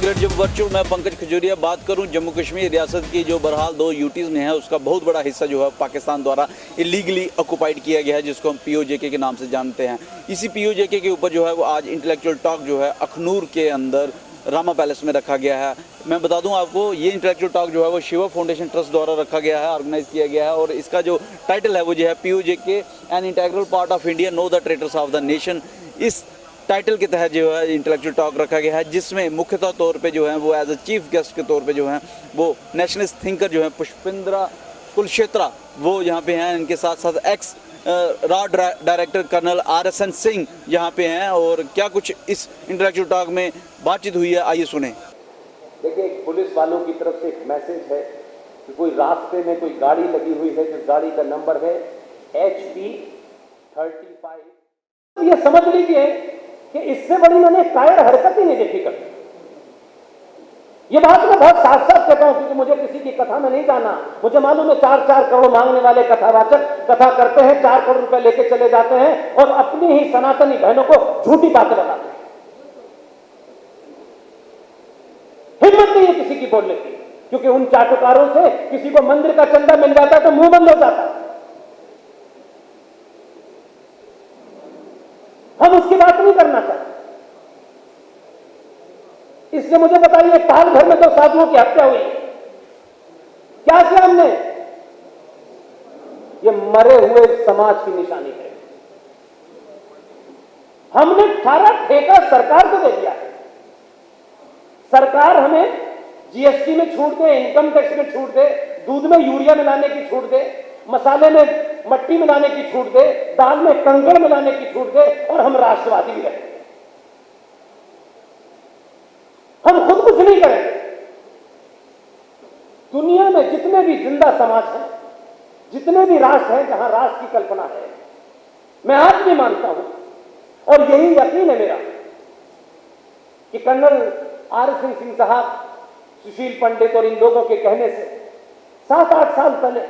Great Jammu virtual मैं पंकज खजूरिया बात करूं जम्मू कश्मीर रियासत की जो बहरहाल 2 यूटीज़ में है उसका बहुत बड़ा हिस्सा जो है पाकिस्तान द्वारा इलीगली ऑक्युपाइड किया गया है जिसको हम पीओजेके के नाम से जानते हैं। इसी पीओजेके के ऊपर जो है वो आज इंटेलेक्चुअल टॉक जो है अखनूर के अंदर रामा पैलेस में रखा गया है। मैं बता दूं आपको ये इंटेलेक्चुअल टॉक जो है वो शिवा फाउंडेशन ट्रस्ट द्वारा रखा गया है, ऑर्गेनाइज किया गया है और इसका जो टाइटल है वो जो है PoJK an integral part of India know the traitors of the nation. इस टाइटल के तहत जो है इंटेलेक्चुअल टॉक रखा गया है जिसमें मुख्यतः तौर पे जो है वो एज अ चीफ गेस्ट के तौर पे जो है वो नेशनलिस्ट थिंकर जो है पुष्पेंद्र कुलक्षेत्रा वो यहाँ पे हैं। इनके साथ साथ एक्स रॉ डायरेक्टर कर्नल RSN सिंह यहाँ पे हैं और क्या कुछ इस इंटेलेक्चुअल टॉक में बातचीत हुई है आइए सुने। देखिए पुलिस वालों की तरफ से एक मैसेज है कि कोई रास्ते में कोई गाड़ी लगी हुई है जिस गाड़ी का नंबर है HP 35। ये समझ लीजिए कि इससे बड़ी मैंने कायर हरकत ही नहीं देखी कभी। ये बात मैं बहुत साफ साफ कहता हूं क्योंकि मुझे किसी की कथा में नहीं जाना। मुझे मालूम है 4-4 करोड़ मांगने वाले कथावाचक कथा करते हैं, 4 करोड़ रुपए लेके चले जाते हैं और अपनी ही सनातनी बहनों को झूठी बातें बताते हैं। हिम्मत नहीं है किसी की बोलने की क्योंकि उन चाटुकारों से किसी को मंदिर का चंदा मिल जाता तो मुंह बंद हो जाता। हम उसकी बात नहीं करना चाहते। इसलिए मुझे बताइए पाल घर में 2 साधुओं की हत्या हुई, क्या किया हमने? ये मरे हुए समाज की निशानी है। हमने सारा ठेका सरकार को दे दिया है। सरकार हमें GST में छूट दे, इनकम टैक्स में छूट दे, दूध में यूरिया मिलाने की छूट दे, मसाले में मट्टी मिलाने की छूट दे, दाल में कंकड़ मिलाने की छूट दे और हम राष्ट्रवादी भी रहे। हम खुद कुछ नहीं करें। दुनिया में जितने भी जिंदा समाज हैं, जितने भी राष्ट्र हैं जहां राष्ट्र की कल्पना है, मैं आज भी मानता हूं और यही यकीन है मेरा कि कर्नल RSN सिंह साहब, सुशील पंडित और इन लोगों के कहने से 7-8 साल पहले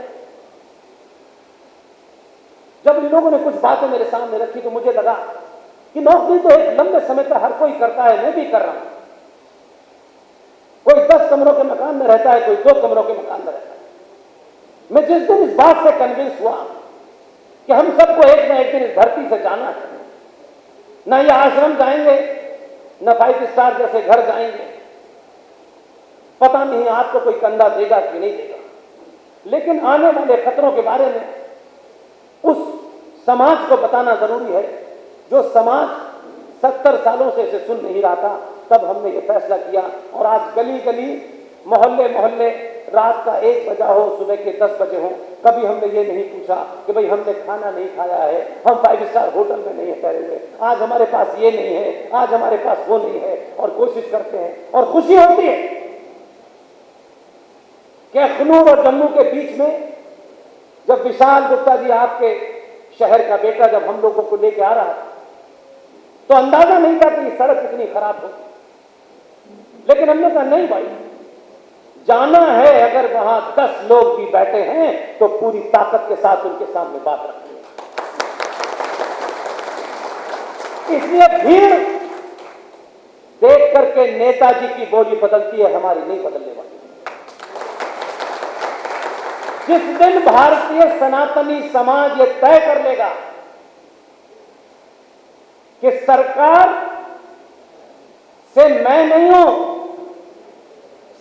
जब इन लोगों ने कुछ बातें मेरे सामने रखी तो मुझे लगा कि नौकरी तो एक लंबे समय तक हर कोई करता है, मैं भी कर रहा हूं। कोई 10 कमरों के मकान में रहता है, कोई 2 कमरों के मकान में रहता है। मैं जिस दिन इस बात से कन्विंस हुआ कि हम सबको एक न एक दिन इस धरती से जाना है, ना ये आश्रम जाएंगे न 5 स्टार जैसे घर जाएंगे, पता नहीं आपको कोई कंधा देगा कि नहीं देगा, लेकिन आने वाले खतरों के बारे में उस समाज को बताना जरूरी है जो समाज 70 सालों से इसे सुन नहीं रहा था। तब हमने ये फैसला किया और आज गली गली, मोहल्ले मोहल्ले, रात का 1 बजा हो, सुबह के 10 बजे हो, कभी हमने ये नहीं पूछा कि भाई हमने खाना नहीं खाया है, हम 5 स्टार होटल में नहीं ठहरे हुए, आज हमारे पास ये नहीं है, आज हमारे पास वो नहीं है, और कोशिश करते हैं और खुशी होती है कि अखनूर और जम्मू के बीच में जब विशाल गुप्ता जी आपके शहर का बेटा जब हम लोगों को लेके आ रहा था तो अंदाजा नहीं था कि सड़क इतनी खराब हो, लेकिन हमने कहा नहीं भाई, जाना है अगर वहां 10 लोग भी बैठे हैं तो पूरी ताकत के साथ उनके सामने बात रखेंगे। इसलिए भीड़ देख करके नेताजी की बोली बदलती है, हमारी नहीं बदलने वाली। जिस दिन भारतीय सनातनी समाज ये तय कर लेगा कि सरकार से मैं नहीं हूं,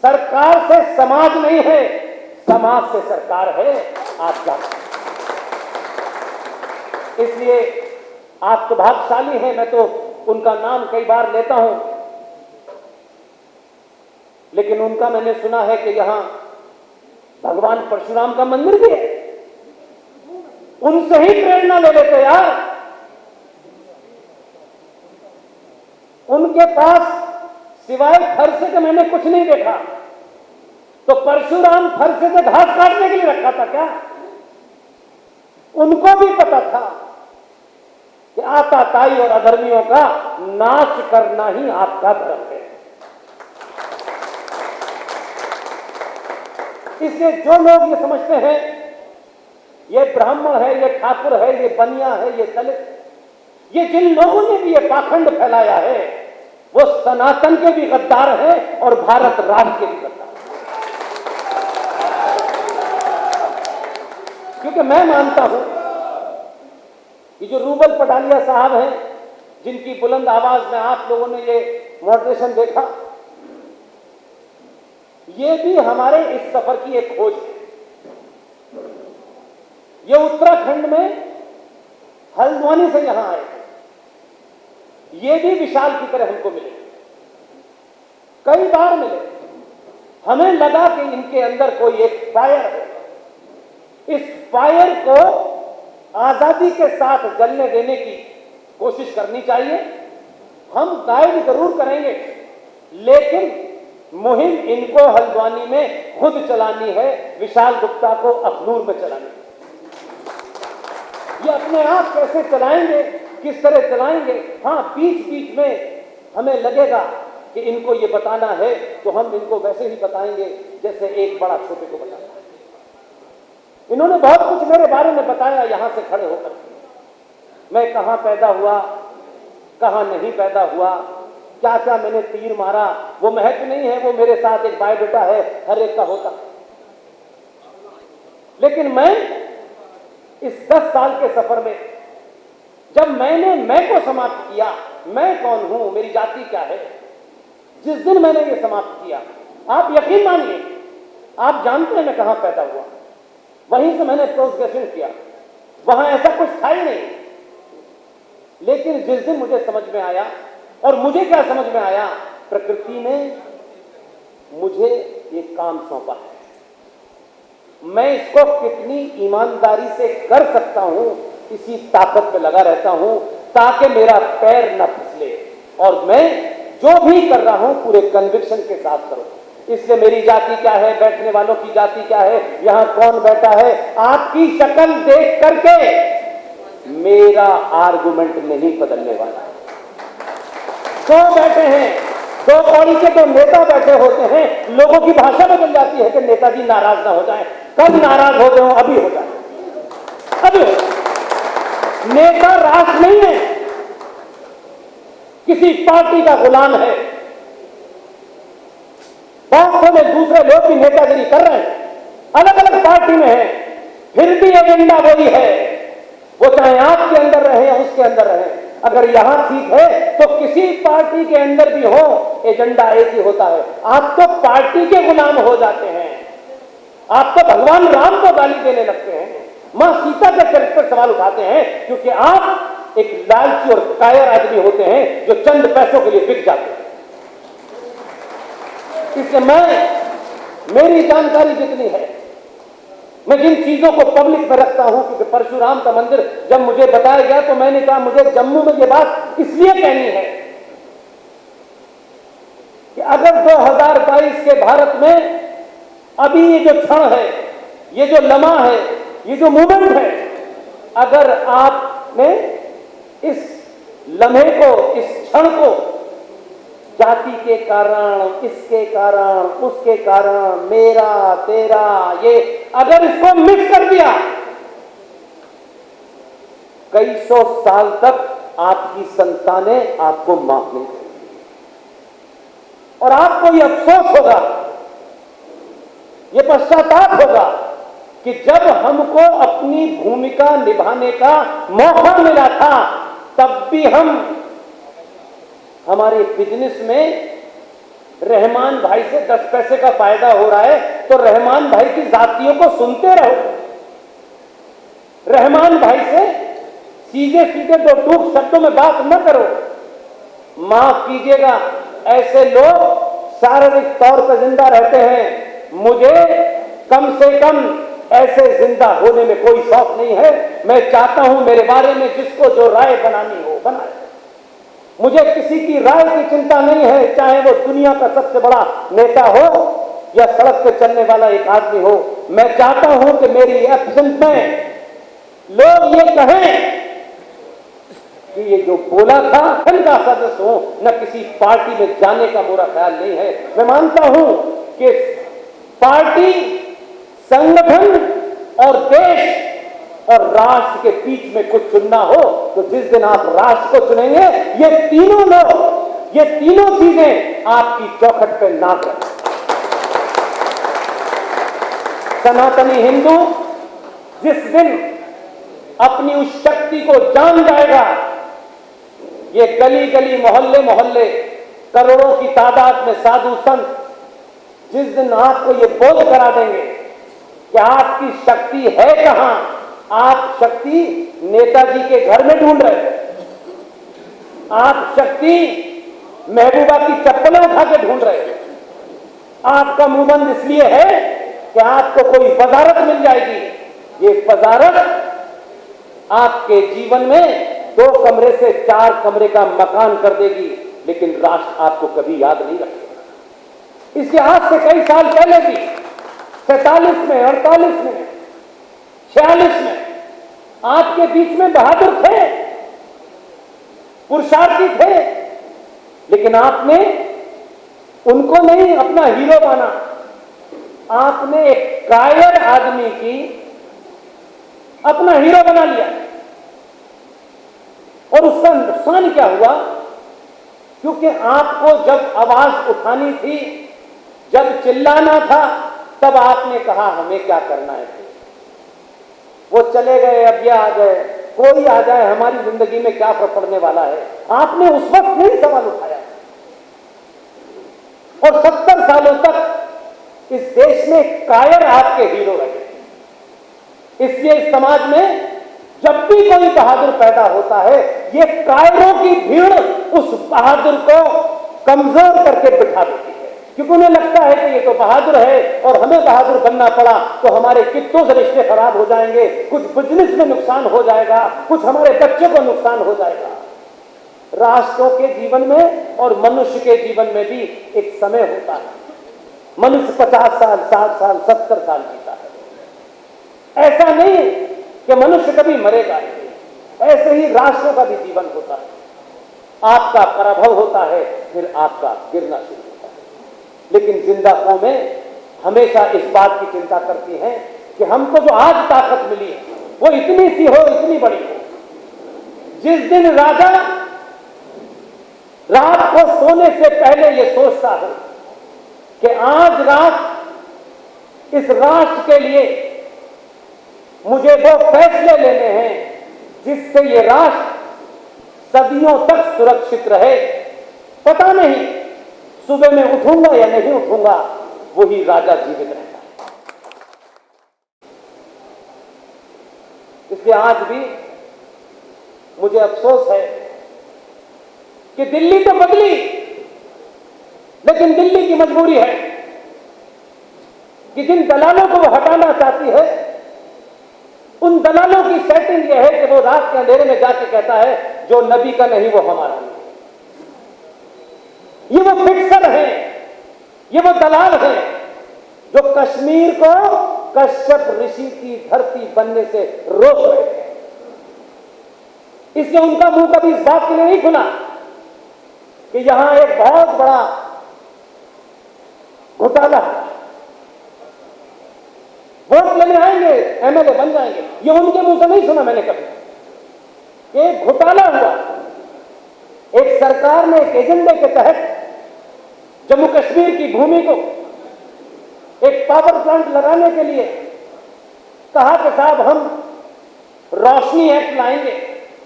सरकार से समाज नहीं है, समाज से सरकार है, आप जानते हैं। इसलिए आप तो भाग्यशाली हैं, मैं तो उनका नाम कई बार लेता हूं, लेकिन उनका मैंने सुना है कि यहां भगवान परशुराम का मंदिर भी है। उनसे ही प्रेरणा ले लेते यार। उनके पास सिवाय फरसे के मैंने कुछ नहीं देखा, तो परशुराम फरसे से घास काटने के लिए रखा था क्या? उनको भी पता था कि आताताई और अधर्मियों का नाश करना ही आपका धर्म है। इसलिए जो लोग ये समझते हैं ये ब्राह्मण है, ये ठाकुर है, ये बनिया है, ये दलित, ये जिन लोगों ने भी ये पाखंड फैलाया है, वो सनातन के भी गद्दार हैं और भारत राष्ट्र के भी गद्दार हैं। क्योंकि मैं मानता हूं कि जो रूबल पटालिया साहब हैं, जिनकी बुलंद आवाज में आप लोगों ने ये मॉडरेशन देखा, ये भी हमारे इस सफर की एक खोज है। ये उत्तराखंड में हल्द्वानी से यहां आए, ये भी विशाल की तरह हमको मिले, कई बार मिले। हमें लगा कि इनके अंदर कोई एक फायर है, इस फायर को आजादी के साथ जलने देने की कोशिश करनी चाहिए। हम गाइड जरूर करेंगे, लेकिन मुहिम इनको हल्द्वानी में खुद चलानी है, विशाल गुप्ता को अखनूर में चलानी है। ये अपने आप कैसे चलाएंगे, किस तरह चलाएंगे, हाँ बीच बीच में हमें लगेगा कि इनको ये बताना है, तो हम इनको वैसे ही बताएंगे जैसे एक बड़ा छोटे को बताता है। इन्होंने बहुत कुछ मेरे बारे में बताया यहां से खड़े होकर। मैं कहां पैदा हुआ, कहां नहीं पैदा हुआ, क्या क्या मैंने तीर मारा, वो महत्व नहीं है, वो मेरे साथ एक बायोडाटा है, हर एक का होता। लेकिन मैं इस 10 साल के सफर में जब मैंने मैं को समाप्त किया, मैं कौन हूं, मेरी जाति क्या है, जिस दिन मैंने ये समाप्त किया, आप यकीन मानिए, आप जानते हैं मैं कहां पैदा हुआ, वहीं से मैंने पोस्ट ग्रेजुएशन किया, वहां ऐसा कुछ था ही नहीं। लेकिन जिस दिन मुझे समझ में आया, और मुझे क्या समझ में आया, प्रकृति ने मुझे एक काम सौंपा है, मैं इसको कितनी ईमानदारी से कर सकता हूं, इसी ताकत पे लगा रहता हूं ताकि मेरा पैर न फिसले, और मैं जो भी कर रहा हूं पूरे कन्विक्शन के साथ करूं। इसलिए मेरी जाति क्या है, बैठने वालों की जाति क्या है, यहां कौन बैठा है, आपकी शक्ल देख करके मेरा आर्गुमेंट नहीं बदलने वाला। दो बैठे हैं, दो कौड़ी के दो नेता बैठे होते हैं, लोगों की भाषा बदल जाती है कि नेताजी नाराज ना हो जाए, कल नाराज हो गए, अभी हो जाए, अभी हो जाए। नेता राष्ट्र नहीं है, किसी पार्टी का गुलाम है। बहुत से दूसरे लोग भी नेतागिरी कर रहे हैं, अलग अलग पार्टी में है, फिर भी एजेंडा वही है, वो चाहे आपके अंदर रहे या उसके अंदर रहे। अगर यहां ठीक है तो किसी पार्टी के अंदर भी हो, एजेंडा एक ही होता है। आप तो पार्टी के गुलाम हो जाते हैं, आप तो भगवान राम को गाली देने लगते हैं, मां सीता के चरित्र पर सवाल उठाते हैं, क्योंकि आप एक लालची और कायर आदमी होते हैं जो चंद पैसों के लिए बिक जाते हैं। इसलिए मेरी जानकारी जितनी है, मैं जिन चीजों को पब्लिक में रखता हूं, क्योंकि परशुराम का मंदिर जब मुझे बताया गया तो मैंने कहा मुझे जम्मू में ये बात इसलिए कहनी है कि अगर 2022 के भारत में अभी ये जो क्षण है, ये जो लम्हा है, ये जो मूवमेंट है, अगर आपने इस लम्हे को, इस क्षण को जाति के कारण, इसके कारण, उसके कारण, मेरा तेरा, ये अगर इसको मिक्स कर दिया, कई सौ साल तक आपकी संतानें आपको माफ नहीं करेंगी, और आपको ये अफसोस होगा, ये पश्चाताप होगा कि जब हमको अपनी भूमिका निभाने का मौका मिला था, तब भी हमारे बिजनेस में रहमान भाई से 10 पैसे का फायदा हो रहा है तो रहमान भाई की जातियों को सुनते रहो, रहमान भाई से सीधे सीधे दो टूक शब्दों में बात न करो। माफ कीजिएगा, ऐसे लोग शारीरिक तौर पर जिंदा रहते हैं, मुझे कम से कम ऐसे जिंदा होने में कोई शौक नहीं है। मैं चाहता हूं मेरे बारे में जिसको जो राय बनानी हो बनाए, मुझे किसी की राय की चिंता नहीं है, चाहे वो दुनिया का सबसे बड़ा नेता हो या सड़क पे चलने वाला एक आदमी हो। मैं चाहता हूं कि मेरी एब्सेंस में लोग ये कहें कि ये जो बोला था का सदस्य हूं, न किसी पार्टी में जाने का मेरा ख्याल नहीं है। मैं मानता हूं कि पार्टी, संगठन और देश और राष्ट्र के बीच में कुछ चुनना हो तो जिस दिन आप राष्ट्र को चुनेंगे, ये तीनों लोग ये तीनों चीजें आपकी चौखट पे नाक रखें। सनातनी हिंदू जिस दिन अपनी उस शक्ति को जान जाएगा, ये गली गली मोहल्ले मोहल्ले करोड़ों की तादाद में साधु संत जिस दिन आपको ये बोध करा देंगे कि आपकी शक्ति है कहां, आप शक्ति नेताजी के घर में ढूंढ रहे हैं, आप शक्ति महबूबा की चप्पलें उठा के ढूंढ रहे हैं, आपका मुंहबंद इसलिए है कि आपको कोई वजारत मिल जाएगी। ये वजारत आपके जीवन में 2 कमरे से 4 कमरे का मकान कर देगी, लेकिन राष्ट्र आपको कभी याद नहीं रखेगा। इसके आज से कई साल पहले भी 47 में, 48 में, 46 में आपके बीच में बहादुर थे, पुरुषार्थी थे, लेकिन आपने उनको नहीं अपना हीरो माना। आपने एक कायर आदमी की अपना हीरो बना लिया, और उसका नुकसान क्या हुआ? क्योंकि आपको जब आवाज उठानी थी, जब चिल्लाना था, तब आपने कहा हमें क्या करना है। वो चले गए, अब ये आ गए, कोई आ जाए, हमारी जिंदगी में क्या फर्क पड़ने वाला है। आपने उस वक्त नहीं सवाल उठाया, और 70 सालों तक इस देश में कायर आपके हीरो रहे। इसलिए इस समाज में जब भी कोई बहादुर पैदा होता है, ये कायरों की भीड़ उस बहादुर को कमजोर करके बिठा देती है, क्योंकि उन्हें लगता है कि ये तो बहादुर है और हमें बहादुर बनना पड़ा तो हमारे कितनों से रिश्ते खराब हो जाएंगे, कुछ बिजनेस में नुकसान हो जाएगा, कुछ हमारे बच्चों को नुकसान हो जाएगा। राष्ट्रों के जीवन में और मनुष्य के जीवन में भी एक समय होता है। मनुष्य 50 साल, 60 साल, 70 साल जीता है। ऐसा नहीं कि मनुष्य कभी मरेगा नहीं, ऐसे ही राष्ट्रों का भी जीवन होता है। आपका पराभव होता है, फिर आपका गिरना शुरू होता है। लेकिन जिंदा कौमें हमेशा इस बात की चिंता करती हैं कि हमको जो आज ताकत मिली है वो इतनी सी हो, इतनी बड़ी हो। जिस दिन राजा रात को सोने से पहले ये सोचता है कि आज रात इस राष्ट्र के लिए मुझे वो फैसले लेने हैं जिससे ये राष्ट्र सदियों तक सुरक्षित रहे। पता नहीं सुबह में उठूंगा या नहीं उठूंगा, वही राजा जीवित रहता है। इसलिए आज भी मुझे अफसोस है कि दिल्ली तो बदली, लेकिन दिल्ली की मजबूरी है कि जिन दलालों को वो हटाना चाहती है, उन दलालों की सेटिंग यह है कि वो रात के अंधेरे में जाके कहता है जो नबी का नहीं वो हमारा नहीं। ये वो फिक्सर है, ये वो दलाल है जो कश्मीर को कश्यप ऋषि की धरती बनने से रोक रहे हैं। इसलिए उनका मुंह कभी इस बात के लिए नहीं खुला कि यहां एक बहुत बड़ा घोटाला, वोट लेने आएंगे, एमएलए बन जाएंगे, ये उनके मुंह से नहीं सुना मैंने कभी। एक घोटाला हुआ, एक सरकार ने एक एजेंडे के तहत जम्मू कश्मीर की भूमि को एक पावर प्लांट लगाने के लिए कहा कि साहब हम रोशनी एक्ट लाएंगे।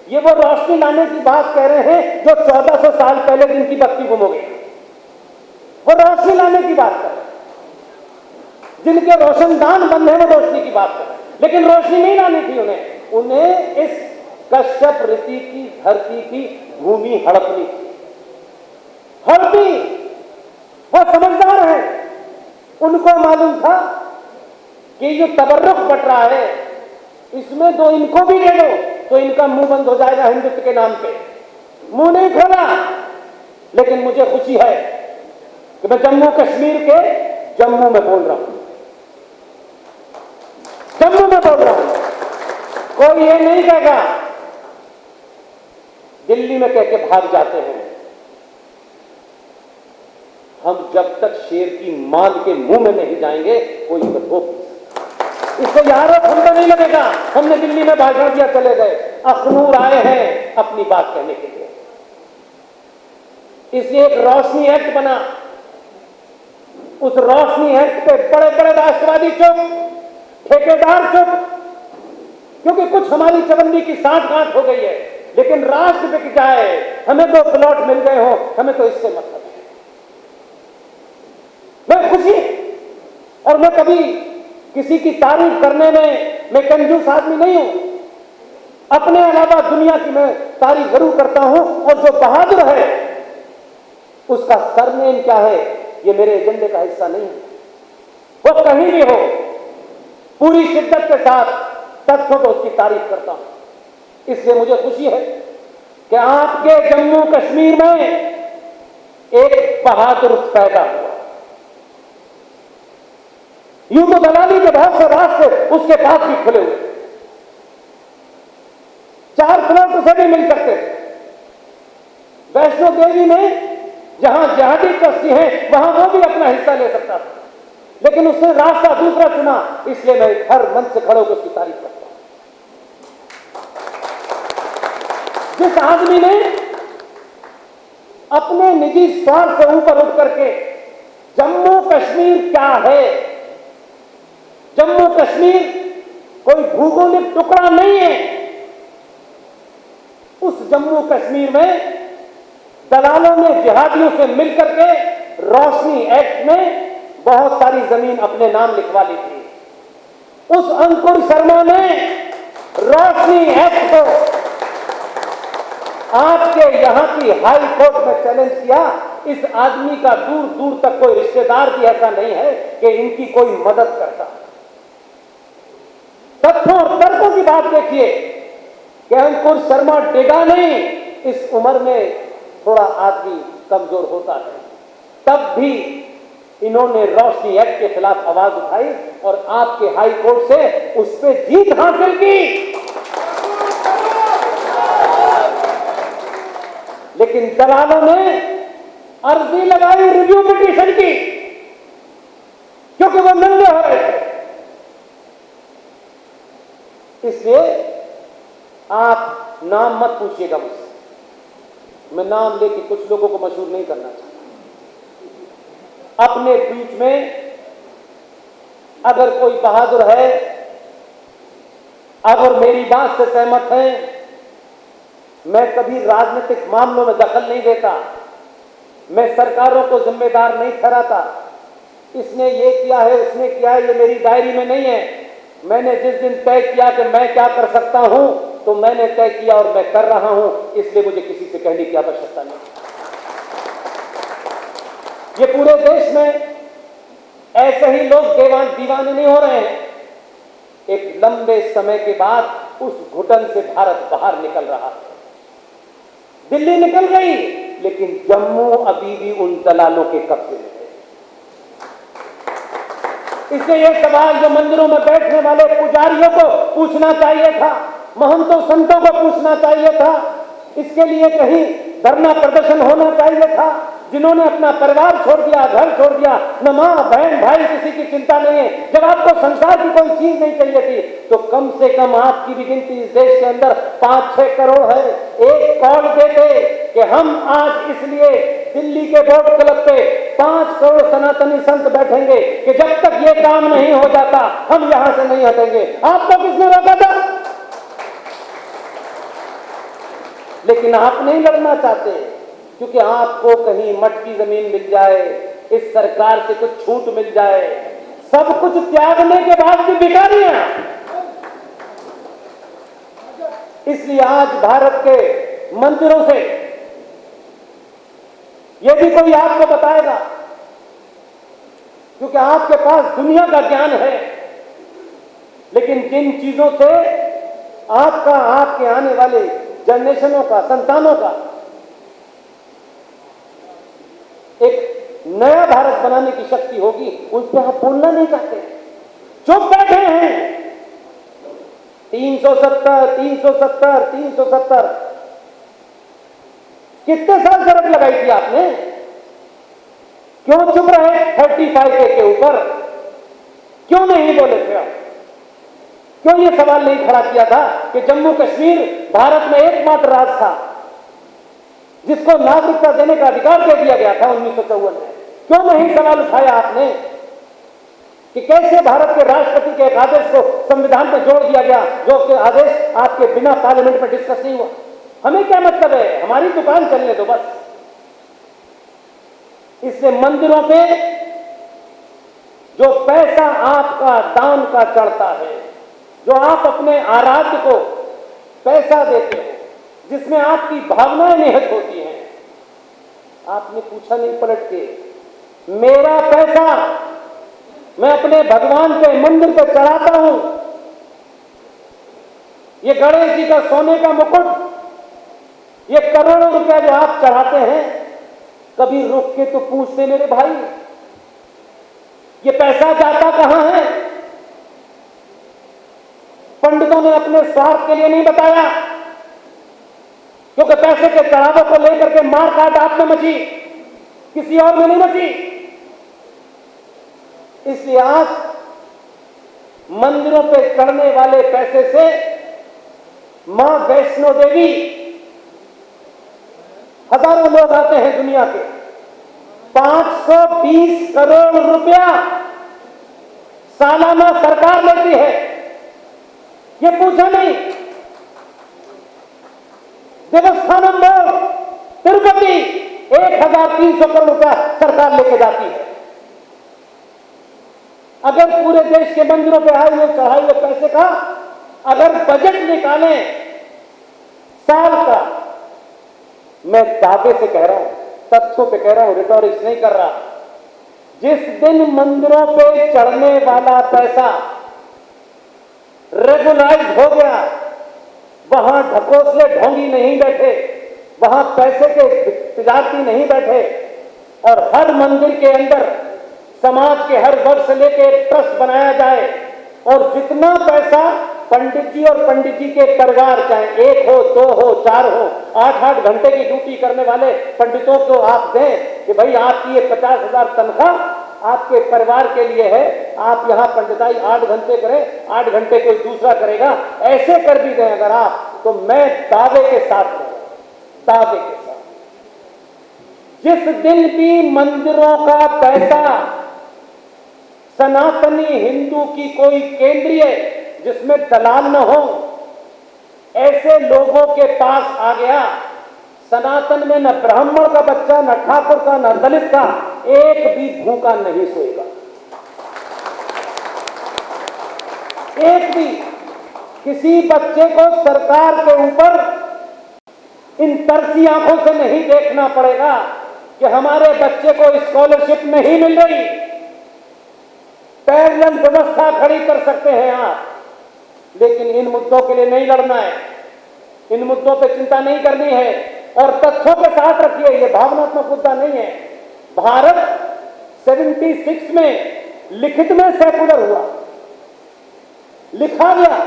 ये वो रोशनी लाने की बात कह रहे हैं जो 1400 साल पहले जिनकी बत्ती गुम हो गई, वो रोशनी लाने की बात कर रहे हैं। जिनके रोशनदान बंद है वो रोशनी की बात कर रहे हैं, लेकिन रोशनी नहीं लानी थी उन्हें। उन्हें इस कश्यप ऋषि की धरती की भूमि हड़पनी थी। हड़पी, वो समझदार है, उनको मालूम था कि जो तबर्रुक बट रहा है इसमें तो इनको भी दे दो तो इनका मुंह बंद हो जाएगा हिंदुत्व के नाम पे। मुंह नहीं खोला, लेकिन मुझे खुशी है कि मैं जम्मू कश्मीर के जम्मू में बोल रहा हूं, जम्मू में बोल रहा हूं। कोई ये नहीं कहेगा दिल्ली में कह के भाग जाते हैं। हम जब तक शेर की मान के मुंह में नहीं जाएंगे कोई रोक, इसको यार हमको नहीं लगेगा हमने दिल्ली में भाषण दिया चले गए। अखनूर आए हैं अपनी बात कहने के लिए। इसलिए एक रोशनी एक्ट बना। उस रोशनी एक्ट पे बड़े बड़े राष्ट्रवादी चुप, ठेकेदार चुप, क्योंकि कुछ हमारी चवन्नी की साठगांठ हो गई है। लेकिन राष्ट्र बिक जाए, हमें तो प्लॉट मिल गए हो, हमें तो इससे मतलब है। मैं खुशी, और मैं कभी किसी की तारीफ करने में मैं कंजूस आदमी नहीं हूं। अपने अलावा दुनिया की मैं तारीफ जरूर करता हूं, और जो बहादुर है उसका सरनेम क्या है ये मेरे एजेंडे का हिस्सा नहीं है। वो कहीं भी हो, पूरी शिद्दत के साथ तथ्यों को उसकी तारीफ करता हूं। इसलिए मुझे खुशी है कि आपके जम्मू कश्मीर में एक बहादुर पैदा हुआ। यूं तो दलाली के बहुत से रास्ते उसके पास भी खुले हुए, 4 प्लॉट उसे भी मिल सकते थे। वैष्णो देवी में जहां जिहादी ट्रस्टी है वहां वो भी अपना हिस्सा ले सकता था, लेकिन उसने रास्ता दूसरा चुना। इसलिए मैं हर मंच से खड़े होकर उसकी तारीफ करता हूं। जिस आदमी ने अपने निजी स्वार्थ से ऊपर उठ करके जम्मू कश्मीर क्या है, जम्मू कश्मीर कोई भूगोलिक टुकड़ा नहीं है, उस जम्मू कश्मीर में दलालों ने जिहादियों से मिलकर के रोशनी एक्ट में बहुत सारी जमीन अपने नाम लिखवा ली थी। उस अंकुर शर्मा ने रोशनी एक्ट को आपके यहां की हाई कोर्ट में चैलेंज किया। इस आदमी का दूर दूर तक कोई रिश्तेदार भी ऐसा नहीं है कि इनकी कोई मदद करता। तथ्यों और तर्कों की बात देखिए कि अंकुर शर्मा डिगा नहीं। इस उम्र में थोड़ा आदमी कमजोर होता है, तब भी इन्होंने रोशनी एक्ट के खिलाफ आवाज उठाई और आपके हाई कोर्ट से उस पर जीत हासिल की। लेकिन दलालों ने अर्जी लगाई रिव्यू पिटीशन की, क्योंकि वो नंगे हो रहे थे। इसलिए आप नाम मत पूछिएगा मुझसे, मैं नाम लेके कुछ लोगों को मशहूर नहीं करना चाहता। अपने बीच में अगर कोई बहादुर है, अगर मेरी बात से सहमत है, मैं कभी राजनीतिक मामलों में दखल नहीं देता, मैं सरकारों को जिम्मेदार नहीं ठहराता। इसने ये किया है, उसने किया है, ये मेरी डायरी में नहीं है। मैंने जिस दिन तय किया कि मैं क्या कर सकता हूं, तो मैंने तय किया और मैं कर रहा हूं। इसलिए मुझे किसी से कहने की आवश्यकता नहीं। ये पूरे देश में ऐसे ही लोग दीवाने नहीं हो रहे हैं। एक लंबे समय के बाद उस घुटन से भारत बाहर निकल रहा है। दिल्ली निकल गई, लेकिन जम्मू अभी भी उन दलालों के कब्जे में है। इसलिए यह सवाल जो मंदिरों में बैठने वाले पुजारियों को पूछना चाहिए था, महंतों संतों को पूछना चाहिए था, इसके लिए कहीं धरना प्रदर्शन होना चाहिए था। जिन्होंने अपना परिवार छोड़ दिया, घर छोड़ दिया, न मां बहन भाई किसी की चिंता नहीं है, जब आपको संसार की कोई चीज नहीं चाहिए थी, तो कम से कम आपकी भी गिनती इस देश के अंदर 5-6 करोड़ है। एक कॉल देते कि हम आज इसलिए दिल्ली के बोट क्लब पे 5 करोड़ सनातनी संत बैठेंगे कि जब तक ये काम नहीं हो जाता हम यहां से नहीं हटेंगे। आपको किसने रोका था? लेकिन आप नहीं लड़ना चाहते, क्योंकि आपको कहीं मटकी जमीन मिल जाए, इस सरकार से कुछ छूट मिल जाए, सब कुछ त्यागने के बाद भी भिखारी हैं। इसलिए आज भारत के मंदिरों से यदि कोई आपको बताएगा, क्योंकि आपके पास दुनिया का ज्ञान है, लेकिन जिन चीजों से आपके आने वाले जनरेशनों का, संतानों का एक नया भारत बनाने की शक्ति होगी, उस पर आप बोलना नहीं चाहते, चुप बैठे हैं। 370 कितने साल शर्त लगाई थी आपने? क्यों चुप रहे 35A के ऊपर? क्यों नहीं बोले थे आप? क्यों ये सवाल नहीं खड़ा किया था कि जम्मू कश्मीर भारत में एकमात्र राज्य था जिसको नागरिकता देने का अधिकार दे दिया गया था 1954 में। क्यों नहीं सवाल उठाया आपने कि कैसे भारत के राष्ट्रपति के एक आदेश को संविधान में जोड़ दिया गया, जो कि आदेश आपके बिना पार्लियामेंट में डिस्कस नहीं हुआ? हमें क्या मतलब है, हमारी दुकान चलने दो बस। इसलिए मंदिरों पे जो पैसा आपका दान का चढ़ता है, जो आप अपने आराध्य को पैसा देते हो, जिसमें आपकी भावनाएं निहित होती हैं, आपने पूछा नहीं पलट के, मेरा पैसा मैं अपने भगवान के मंदिर पर चढ़ाता हूं, ये गणेश जी का सोने का मुकुट, ये करोड़ों रुपया जो आप चढ़ाते हैं, कभी रुक के तो पूछते मेरे भाई, ये पैसा जाता कहां है? पंडितों ने अपने स्वार्थ के लिए नहीं बताया, क्योंकि पैसे के चढ़ावों को लेकर के मार काट आप में मची, किसी और में नहीं मची। इसलिए आज मंदिरों पे चढ़ने वाले पैसे से मां वैष्णो देवी, हजारों लोग आते हैं दुनिया के, 520 करोड़ रुपया सालाना सरकार लेती है। ये पूछा नहीं। देवस्थानम बोर्ड तिरुपति 1300 करोड़ रुपया सरकार लेके जाती है। अगर पूरे देश के मंदिरों पे आए हुए चढ़ाए हुए पैसे का अगर बजट निकालें साल का, मैं दावे से कह रहा हूं, तथ्यों पे कह रहा हूं, रिटोरिक्स नहीं कर रहा, जिस दिन मंदिरों पे चढ़ने वाला पैसा रेगुलाइज हो गया, वहां ढकोसले ढोंगी नहीं बैठे, वहां पैसे के तिजारती नहीं बैठे, और हर मंदिर के अंदर समाज के हर वर्ग से लेकर एक ट्रस्ट बनाया जाए, और जितना पैसा पंडित जी और पंडित जी के परिवार, चाहे 1 हो 2 हो 4 हो, 8-8 घंटे की ड्यूटी करने वाले पंडितों को आप दें कि भाई आपकी ये 50,000 तनख्वाह आपके परिवार के लिए है, आप यहां पंडिताई 8 घंटे करें, 8 घंटे कोई दूसरा करेगा, ऐसे कर भी दें अगर आप, तो मैं दावे के साथ दावे के साथ, जिस दिन भी मंदिरों का पैसा सनातनी हिंदू की कोई केंद्रीय जिसमें दलाल न हो, ऐसे लोगों के पास आ गया, सनातन में न ब्राह्मण का बच्चा, न ठाकुर का, न दलित का एक भी भूखा नहीं सोएगा। एक भी किसी बच्चे को सरकार के ऊपर इन तरसी आंखों से नहीं देखना पड़ेगा कि हमारे बच्चे को स्कॉलरशिप नहीं मिल रही। पैरेलल व्यवस्था खड़ी कर सकते हैं आप, लेकिन इन मुद्दों के लिए नहीं लड़ना है, इन मुद्दों पे चिंता नहीं करनी है, और तथ्यों के साथ रखिए, ये भावनात्मक मुद्दा नहीं है। भारत 76 में लिखित में सेकुलर हुआ, लिखा गया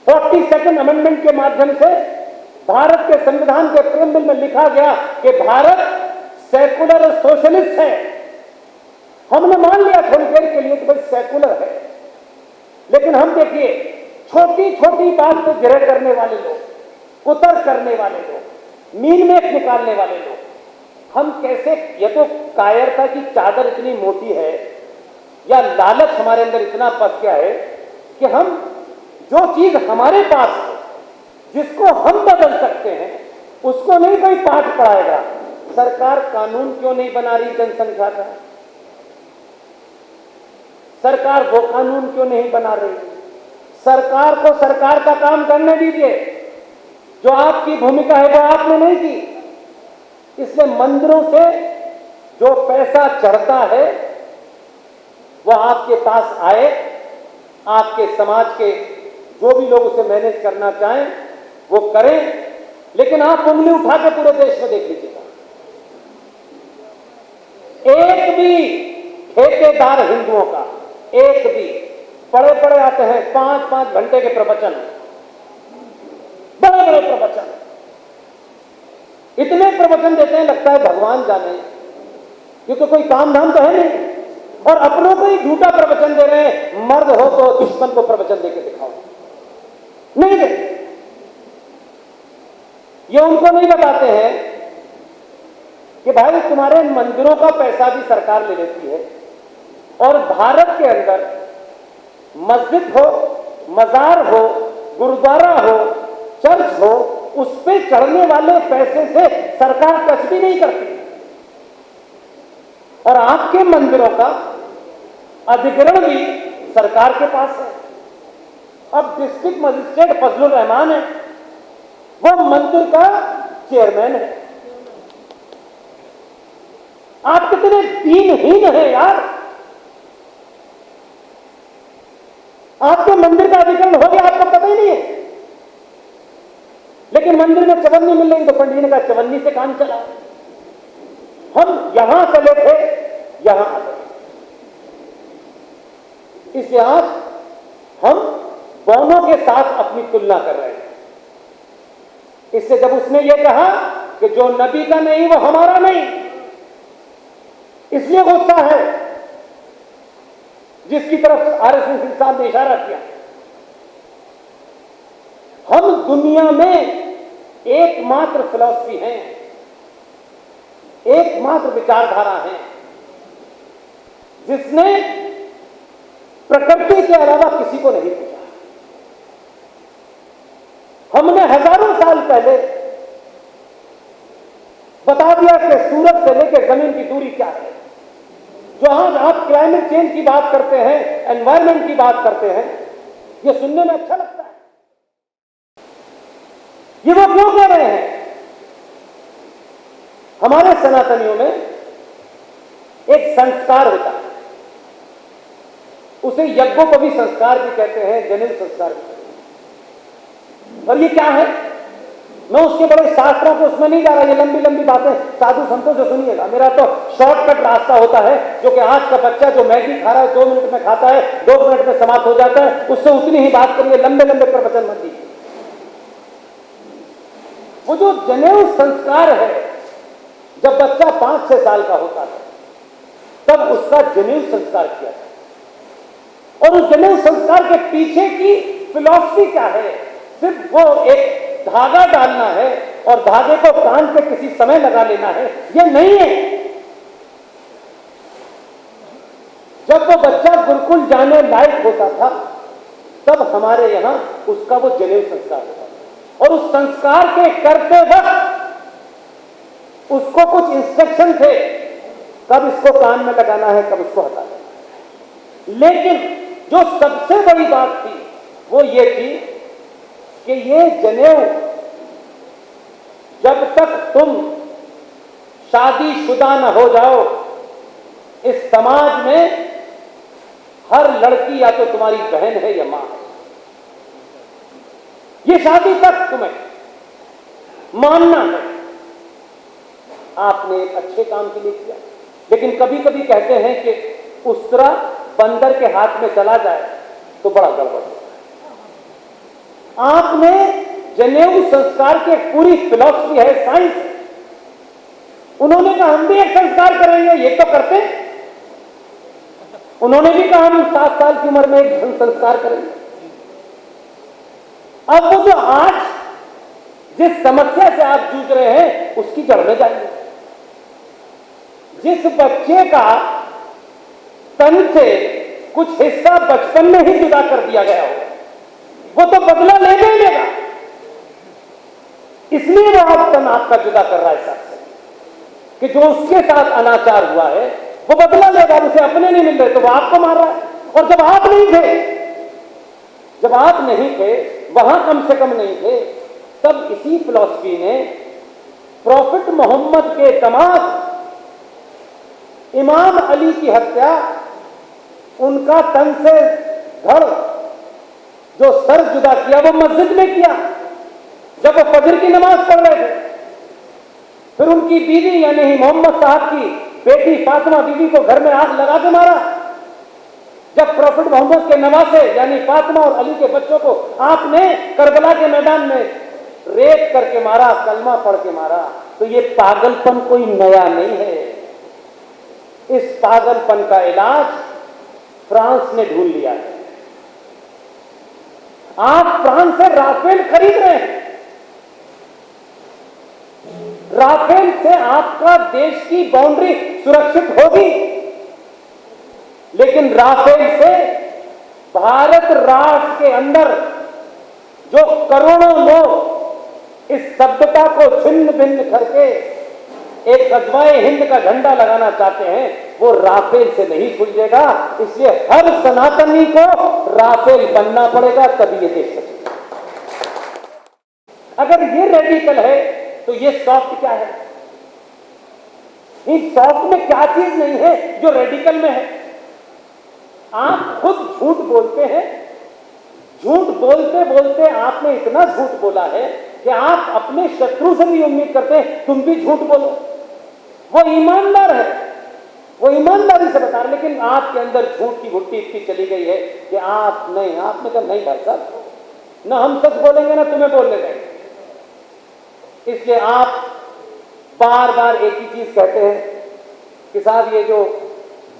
42nd अमेंडमेंट के माध्यम से भारत के संविधान के प्रेम्बल में लिखा गया कि भारत सेकुलर और सोशलिस्ट है। हमने मान लिया थोड़ी देर के लिए कि भाई सेकुलर है, लेकिन हम देखिए छोटी छोटी बात पे गिरह करने वाले लोग, कुतर करने वाले लोग, मीन में निकालने वाले लोग, हम कैसे, ये तो कायरता की चादर इतनी मोटी है या लालच हमारे अंदर इतना पस गया है कि हम जो चीज हमारे पास है, जिसको हम बदल सकते हैं, उसको नहीं कोई पाठ पढ़ाएगा। सरकार कानून क्यों नहीं बना रही जनसंख्या का? सरकार वो कानून क्यों नहीं बना रही? सरकार को सरकार का काम करने दीजिए, जो आपकी भूमिका है वो आपने नहीं की। इसलिए मंदिरों से जो पैसा चढ़ता है वो आपके पास आए, आपके समाज के जो भी लोग उसे मैनेज करना चाहें वो करें, लेकिन आप उंगली उठा के पूरे देश में देख लीजिएगा, एक भी ठेकेदार हिंदुओं का, एक भी, बड़े बड़े आते हैं 5-5 घंटे के प्रवचन, बड़े बड़े प्रवचन, इतने प्रवचन देते हैं लगता है भगवान जाने, क्योंकि कोई काम धाम तो है नहीं, और अपनों को ही झूठा प्रवचन दे रहे हैं। मर्द हो तो दुश्मन को प्रवचन देके दिखाओ, नहीं दे। ये उनको नहीं बताते हैं कि भाई तुम्हारे मंदिरों का पैसा भी सरकार ले लेती है और भारत के अंदर मस्जिद हो, मजार हो, गुरुद्वारा हो, चर्च हो, उस पे चढ़ने वाले पैसे से सरकार टच भी नहीं करती और आपके मंदिरों का अधिग्रहण भी सरकार के पास है। अब डिस्ट्रिक्ट मजिस्ट्रेट फजलुर रहमान है, वो मंदिर का चेयरमैन है। आप कितने दीनहीन हैं यार। आपके मंदिर का अधिग्रहण हो गया, आपको पता ही नहीं है, लेकिन मंदिर में चवन्नी मिल रही तो पंडित ने कहा चवन्नी से काम चला। हम यहां चले थे, यहां आ गए। इसलिए आज हम दोनों के साथ अपनी तुलना कर रहे हैं। इससे जब उसने ये कहा कि जो नबी का नहीं वो हमारा नहीं, इसलिए गुस्सा है, जिसकी तरफ आरएसएस साहब ने इशारा किया। हम दुनिया में एकमात्र फिलॉसफी हैं, एकमात्र विचारधारा है जिसने प्रकृति के अलावा किसी को नहीं पूछा। हमने हजारों साल पहले बता दिया कि सूरज से लेकर जमीन की दूरी क्या है। जो आज आप क्लाइमेट चेंज की बात करते हैं, एनवायरमेंट की बात करते हैं, यह सुनने में अच्छा लगता है। ये वो क्यों कह रहे हैं? हमारे सनातनियों में एक संस्कार होता है, उसे यज्ञोपवी संस्कार भी कहते हैं, जनिल संस्कार भी कहते हैं। और ये क्या है? मैं उसके बड़े शास्त्रों को उसमें नहीं जा रहा, ये लंबी लंबी बातें साधु संतों से सुनिएगा। मेरा तो शॉर्टकट रास्ता होता है, जो कि आज का बच्चा जो मैगी खा रहा है 2 मिनट में खाता है, 2 मिनट में समाप्त हो जाता है, उससे उतनी ही बात करिए, लंबे लंबे प्रवचन मत दीजिए। वो जो जनेऊ संस्कार है, जब बच्चा 5-6 साल का होता है तब उसका जनेऊ संस्कार किया जाता है। और उस जनेऊ संस्कार के पीछे की फिलॉसफी क्या है? सिर्फ वो एक धागा डालना है और धागे को कान पे किसी समय लगा लेना है, ये नहीं है। जब वो बच्चा गुरुकुल जाने लायक होता था तब हमारे यहां उसका वो जनेऊ संस्कार होता था और उस संस्कार के करते वक्त उसको कुछ इंस्ट्रक्शन थे, कब इसको कान में लगाना है, कब इसको हटाना है। लेकिन जो सबसे बड़ी बात थी वो ये थी कि ये जनेऊ जब तक तुम शादीशुदा न हो जाओ, इस समाज में हर लड़की या तो तुम्हारी बहन है या मां है। ये शादी तक तुम्हें मानना है। आपने एक अच्छे काम के लिए किया, लेकिन कभी कभी कहते हैं कि उस्तरा बंदर के हाथ में चला जाए तो बड़ा गड़बड़ होता है। आपने जनेऊ संस्कार की पूरी फिलॉसफी है, साइंस। उन्होंने कहा हम भी एक संस्कार करेंगे, ये तो करते। उन्होंने भी कहा हम 7 साल की उम्र में एक संस्कार करेंगे। अब वो जो आज जिस समस्या से आप जूझ रहे हैं उसकी जड़ में जाइए। जिस बच्चे का तन से कुछ हिस्सा बचपन में ही जुदा कर दिया गया हो, वो तो बदला लेगा ही लेगा। इसलिए वो आप तन आपका जुदा कर रहा है सबसे, कि जो उसके साथ अनाचार हुआ है वो बदला लेगा। उसे अपने नहीं मिल रहे तो वो आपको मार रहा है। और जब आप नहीं थे, वहां कम से कम नहीं थे, तब इसी फिलॉसफी ने प्रॉफिट मोहम्मद के दामाद इमाम अली की हत्या, उनका तन से धड़ जो सर जुदा किया वो मस्जिद में किया, जब वो फजर की नमाज पढ़ रहे थे। फिर उनकी बीवी यानी मोहम्मद साहब की बेटी फातिमा बीवी को घर में आग लगा के मारा। जब प्रॉफिट मोहम्मद के नवासे यानी फातिमा और अली के बच्चों को आपने करबला के मैदान में रेप करके मारा, कलमा पढ़ के मारा, तो ये पागलपन कोई नया नहीं है। इस पागलपन का इलाज फ्रांस ने ढूंढ लिया है। आप फ्रांस से राफेल खरीद रहे हैं, राफेल से आपका देश की बाउंड्री सुरक्षित होगी, लेकिन राफेल से भारत राष्ट्र के अंदर जो करोड़ों लोग इस सभ्यता को छिन्न भिन्न करके एक गजवाए हिंद का झंडा लगाना चाहते हैं, वो राफेल से नहीं सुलझेगा। इसलिए हर सनातनी को राफेल बनना पड़ेगा, तभी ये देश सकेगा। अगर ये रेडिकल है तो ये सॉफ्ट क्या है? इस सॉफ्ट में क्या चीज नहीं है जो रेडिकल में है? आप खुद झूठ बोलते हैं, झूठ बोलते बोलते आपने इतना झूठ बोला है कि आप अपने शत्रु से भी उम्मीद करते हैं तुम भी झूठ बोलो। वो ईमानदार है, वो ईमानदारी से बता रहे, लेकिन आपके अंदर झूठ की घुट्टी इतनी चली गई है कि आप नहीं, आपने कहा नहीं भाई साहब, ना हम सच बोलेंगे ना तुम्हें बोलने देंगे। इसलिए आप बार बार एक ही चीज कहते हैं कि साहब ये जो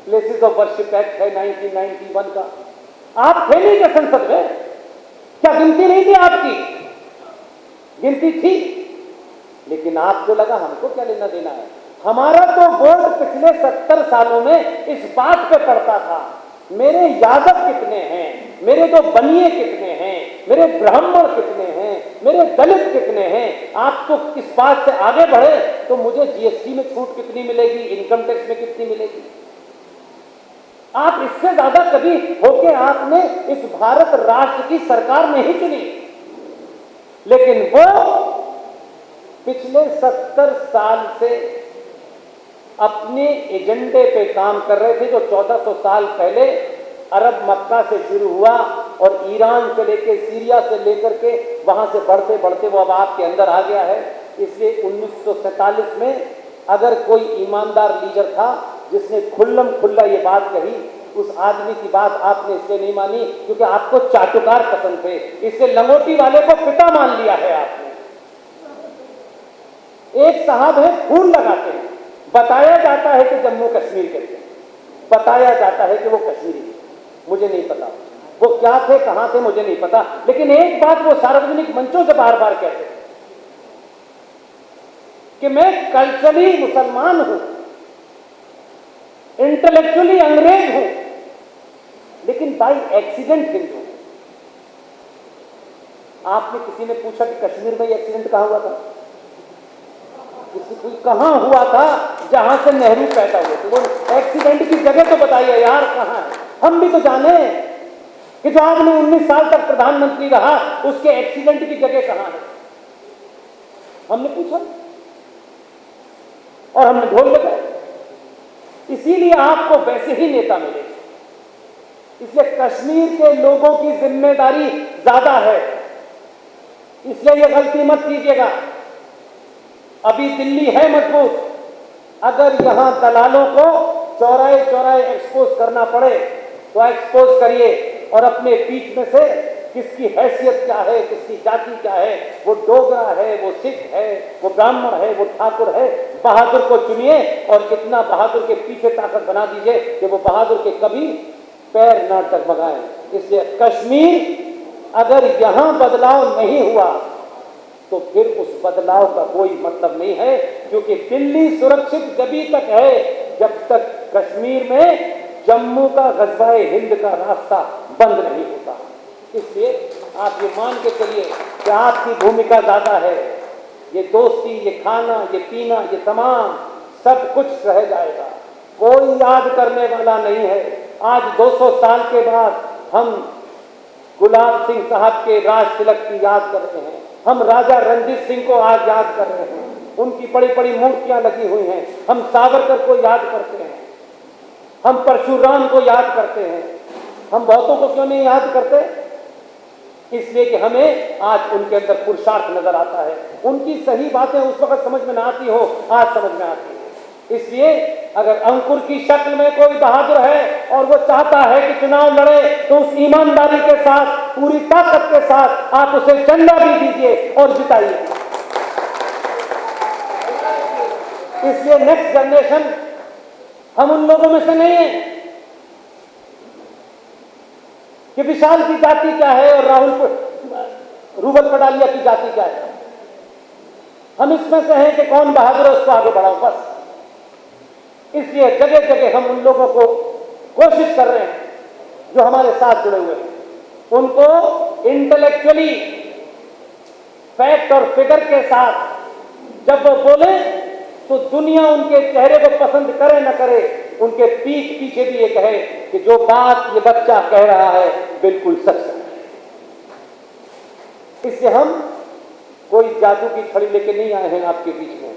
प्लेसेस ऑफ वर्शिप एक्ट है 1991 का, आप थे नहीं क्या संसद में? क्या गिनती नहीं थी आपकी? गिनती थी, लेकिन आपको लगा हमको क्या लेना देना है। हमारा तो वोट पिछले 70 सालों में इस बात पे पड़ता था मेरे यादव कितने हैं, मेरे तो बनिए कितने हैं, मेरे ब्राह्मण कितने हैं, मेरे दलित कितने हैं। आप तो इस बात से आगे बढ़े तो मुझे जीएसटी में छूट कितनी मिलेगी, इनकम टैक्स में कितनी मिलेगी। आप इससे ज्यादा कभी होके आपने इस भारत राष्ट्र की सरकार नहीं चुनी, लेकिन वो पिछले 70 साल से अपने एजेंडे पे काम कर रहे थे, जो 1400 साल पहले अरब मक्का से शुरू हुआ और ईरान से लेकर सीरिया से लेकर के वहां से बढ़ते बढ़ते वो अब आपके अंदर आ गया है। इसलिए 1947 में अगर कोई ईमानदार लीडर था जिसने खुल्लम खुल्ला ये बात कही, उस आदमी की बात आपने इसलिए नहीं मानी क्योंकि आपको चाटुकार पसंद थे, इसलिए लंगोटी वाले को पिता मान लिया है आपने। एक साहब है फूल लगाते हैं, बताया जाता है कि जम्मू कश्मीर के थे, बताया जाता है कि वो कश्मीरी थे, मुझे नहीं पता वो क्या थे कहां थे मुझे नहीं पता, लेकिन एक बात वो सार्वजनिक मंचों से बार बार कहते थे कि मैं कल्चरली मुसलमान हूं, इंटेलेक्चुअली अंग्रेज हूं, लेकिन बाई एक्सीडेंट हिंदू। आपने किसी ने पूछा कि कश्मीर में एक्सीडेंट कहां हुआ था? कहां हुआ था जहां से नेहरू पैदा हुए थे? वो एक्सीडेंट की जगह तो बताइए यार कहां है। हम भी तो जाने कि जो आदमी 19 साल तक प्रधानमंत्री रहा उसके एक्सीडेंट की जगह कहां है? हमने पूछा और हमने ढोल लगाया। इसीलिए आपको वैसे ही नेता मिले, इसलिए कश्मीर के लोगों की जिम्मेदारी ज्यादा है, इसलिए ये गलती मत कीजिएगा। अभी दिल्ली है मजबूत, अगर यहां दलालों को चौराहे चौराहे एक्सपोज करना पड़े तो एक्सपोज करिए, और अपने बीच में से किसकी हैसियत क्या है, किसकी जाति क्या है, वो डोगरा है, वो सिख है, वो ब्राह्मण है, वो ठाकुर है, बहादुर को चुनिए और इतना बहादुर के पीछे ताकत बना दीजिए कि वो बहादुर के कभी पैर न डगमगाएं। इसलिए कश्मीर अगर यहां बदलाव नहीं हुआ तो फिर उस बदलाव का कोई मतलब नहीं है, क्योंकि दिल्ली सुरक्षित जभी तक है जब तक कश्मीर में जम्मू का गजवाए हिंद का रास्ता बंद नहीं होता। इसलिए आप ये मान के चलिए कि आपकी भूमिका ज्यादा है। ये दोस्ती, ये खाना, ये पीना, ये तमाम सब कुछ रह जाएगा, कोई याद करने वाला नहीं है। आज 200 साल के बाद हम गुलाब सिंह साहब के राज तिलक की याद कर रहे हैं, हम राजा रणजीत सिंह को आज याद कर रहे हैं, उनकी बड़ी बड़ी मूर्तियां लगी हुई हैं, हम सावरकर को याद करते हैं, हम परशुराम को याद करते हैं। हम बहुतों को क्यों नहीं याद करते? इसलिए कि हमें आज उनके अंदर पुरुषार्थ नजर आता है। उनकी सही बातें उस वक्त समझ में ना आती हो, आज समझ में आती है। इसलिए अगर अंकुर की शक्ल में कोई बहादुर है और वो चाहता है कि चुनाव लड़े, तो उस ईमानदारी के साथ, पूरी ताकत के साथ आप उसे झंडा भी दीजिए और जिताइए। इसलिए नेक्स्ट जनरेशन हम उन लोगों में से नहीं है कि विशाल की जाति क्या है और राहुल रूबल पटालिया की जाति क्या है। हम इसमें से हैं कि कौन बहादुर है उसको आगे बढ़ाओ बस। इसलिए जगह जगह हम उन लोगों को कोशिश कर रहे हैं जो हमारे साथ जुड़े हुए हैं, उनको इंटेलेक्चुअली फैक्ट और फिगर के साथ जब वो बोले तो दुनिया उनके चेहरे को पसंद करे न करे, उनके पीठ पीछे भी ये कहे कि जो बात ये बच्चा कह रहा है बिल्कुल सच है। इसलिए हम कोई जादू की छड़ी लेके नहीं आए हैं आपके बीच में।